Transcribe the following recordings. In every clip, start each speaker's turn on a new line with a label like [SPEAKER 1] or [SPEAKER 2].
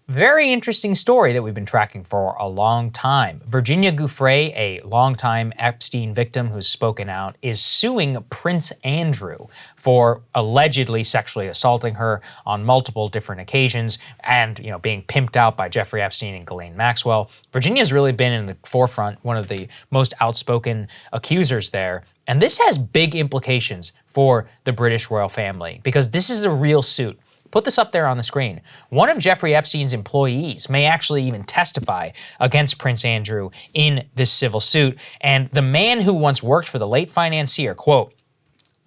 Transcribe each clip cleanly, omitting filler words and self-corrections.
[SPEAKER 1] Very interesting story that we've been tracking for a long time. Virginia Giuffre, a longtime Epstein victim who's spoken out, is suing Prince Andrew for allegedly sexually assaulting her on multiple different occasions and, being pimped out by Jeffrey Epstein and Ghislaine Maxwell. Virginia's really been in the forefront, one of the most outspoken accusers there. And this has big implications for the British royal family because this is a real suit. Put this up there on the screen. One of Jeffrey Epstein's employees may actually even testify against Prince Andrew in this civil suit. And the man who once worked for the late financier, quote,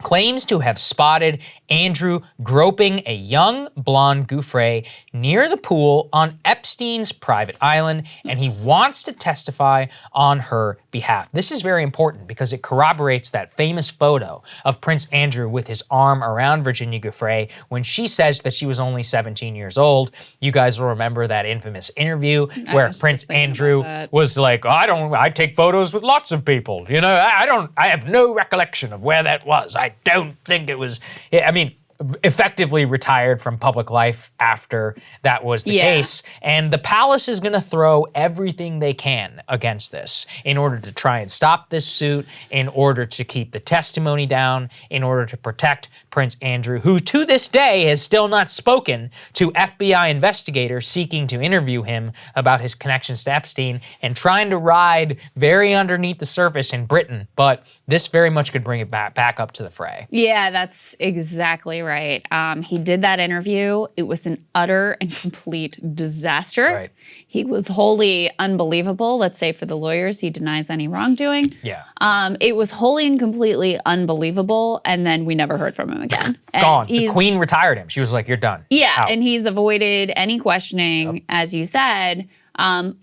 [SPEAKER 1] claims to have spotted Andrew groping a young blonde Giuffre near the pool on Epstein's private island, and he wants to testify on her behalf. This is very important because it corroborates that famous photo of Prince Andrew with his arm around Virginia Giuffre when she says that she was only 17 years old. You guys will remember that infamous interview where Prince Andrew was like, I take photos with lots of people. I have no recollection of where that was. I don't think it was, effectively retired from public life after that was the case. And the palace is going to throw everything they can against this in order to try and stop this suit, in order to keep the testimony down, in order to protect Prince Andrew, who to this day has still not spoken to FBI investigators seeking to interview him about his connections to Epstein and trying to ride very underneath the surface in Britain. But this very much could bring it back up to the fray.
[SPEAKER 2] Yeah, that's exactly right. He did that interview. It was an utter and complete disaster.
[SPEAKER 1] Right.
[SPEAKER 2] He was wholly unbelievable. Let's say for the lawyers, he denies any wrongdoing.
[SPEAKER 1] Yeah.
[SPEAKER 2] It was wholly and completely unbelievable, and then we never heard from him again.
[SPEAKER 1] Gone. The Queen retired him. She was like, "You're done."
[SPEAKER 2] Yeah,
[SPEAKER 1] out.
[SPEAKER 2] And he's avoided any questioning, as you said.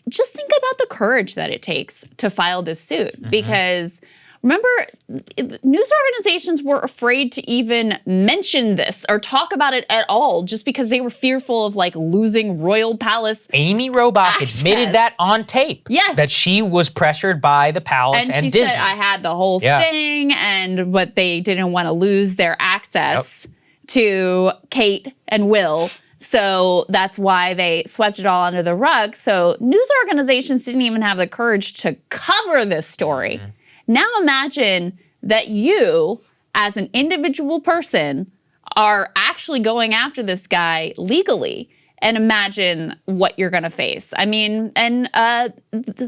[SPEAKER 2] Just think about the courage that it takes to file this suit, because remember, news organizations were afraid to even mention this or talk about it at all just because they were fearful of losing royal palace.
[SPEAKER 1] Amy Robach admitted that on tape.
[SPEAKER 2] Yes.
[SPEAKER 1] That she was pressured by the palace and
[SPEAKER 2] she
[SPEAKER 1] Disney.
[SPEAKER 2] Said, I had the whole thing, but they didn't want to lose their access to Kate and Will. So that's why they swept it all under the rug. So news organizations didn't even have the courage to cover this story. Now imagine that you, as an individual person, are actually going after this guy legally, and imagine what you're going to face.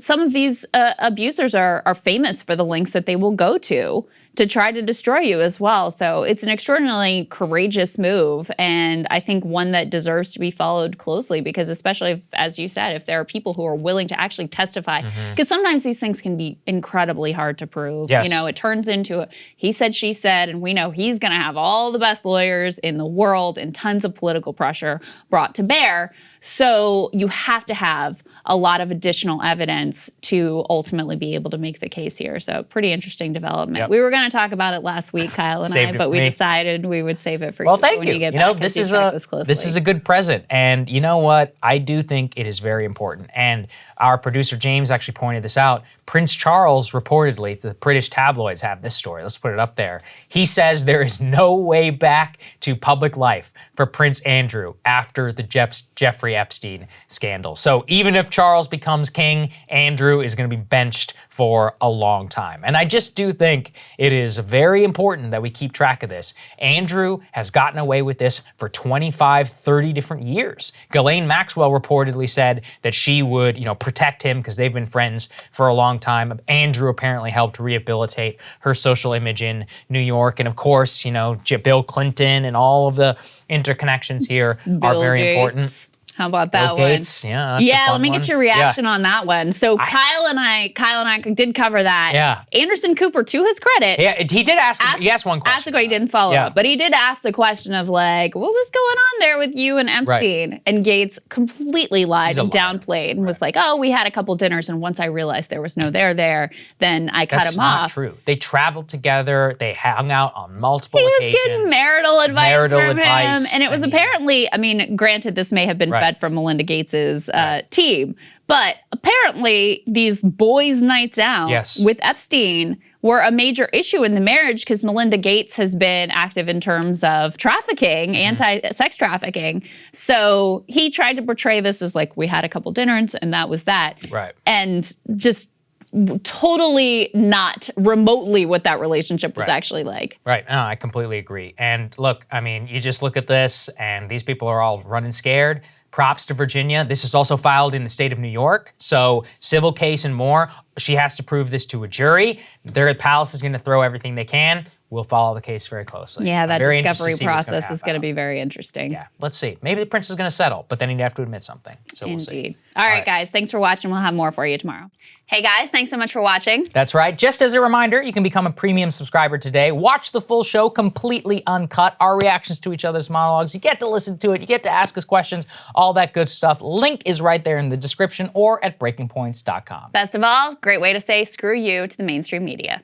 [SPEAKER 2] Some of these abusers are famous for the lengths that they will go to try to destroy you as well. So it's an extraordinarily courageous move, and I think one that deserves to be followed closely, because especially if, as you said, if there are people who are willing to actually testify, because sometimes these things can be incredibly hard to prove.
[SPEAKER 1] Yes.
[SPEAKER 2] It turns into a he said, she said, and we know he's going to have all the best lawyers in the world and tons of political pressure brought to bear. So you have to have a lot of additional evidence to ultimately be able to make the case here. So pretty interesting development.
[SPEAKER 1] Yep.
[SPEAKER 2] We were going to talk about it last week, Kyle and I, but we decided we would save it for you when you get back.
[SPEAKER 1] This is a good present. And you know what? I do think it is very important. And our producer James actually pointed this out. Prince Charles reportedly, the British tabloids have this story. Let's put it up there. He says there is no way back to public life for Prince Andrew after the Jeffrey Epstein scandal. So even if Charles becomes king, Andrew is going to be benched for a long time. And I just do think it is very important that we keep track of this. Andrew has gotten away with this for 25, 30 different years. Ghislaine Maxwell reportedly said that she would, protect him because they've been friends for a long time. Andrew apparently helped rehabilitate her social image in New York. And of course, Bill Clinton and all of the interconnections here are very important.
[SPEAKER 2] How about that
[SPEAKER 1] Bill Gates,
[SPEAKER 2] one?
[SPEAKER 1] Yeah,
[SPEAKER 2] let me get your reaction on that one. So Kyle and I did cover that.
[SPEAKER 1] Yeah.
[SPEAKER 2] Anderson Cooper, to his credit.
[SPEAKER 1] Yeah, he did ask one question.
[SPEAKER 2] He didn't follow up, but he did ask the question of what was going on there with you and Epstein? Right. And Gates completely lied and downplayed and was like, we had a couple dinners, and once I realized there was no there there, then I cut him off.
[SPEAKER 1] That's not true. They traveled together. They hung out on multiple occasions.
[SPEAKER 2] He was getting marital advice from him. And it was apparently, granted, this may have been fed from Melinda Gates's team. But apparently, these boys' nights out with Epstein were a major issue in the marriage because Melinda Gates has been active in terms of trafficking, anti-sex trafficking. So he tried to portray this as like, we had a couple dinners and that was that.
[SPEAKER 1] Right.
[SPEAKER 2] And just totally not remotely what that relationship was actually like.
[SPEAKER 1] Right. No, I completely agree. And look, I mean, you just look at this and these people are all running scared. Props to Virginia. This is also filed in the state of New York. So civil case and more. She has to prove this to a jury. Their palace is going to throw everything they can. We'll follow the case very closely.
[SPEAKER 2] Yeah, that discovery process is going to be very interesting.
[SPEAKER 1] Yeah, let's see. Maybe the prince is going to settle, but then he'd have to admit something. So we'll see.
[SPEAKER 2] Indeed. All right, guys. Thanks for watching. We'll have more for you tomorrow. Hey, guys. Thanks so much for watching.
[SPEAKER 1] That's right. Just as a reminder, you can become a premium subscriber today. Watch the full show completely uncut. Our reactions to each other's monologues. You get to listen to it. You get to ask us questions. All that good stuff. Link is right there in the description or at breakingpoints.com.
[SPEAKER 2] Best of all, great way to say screw you to the mainstream media.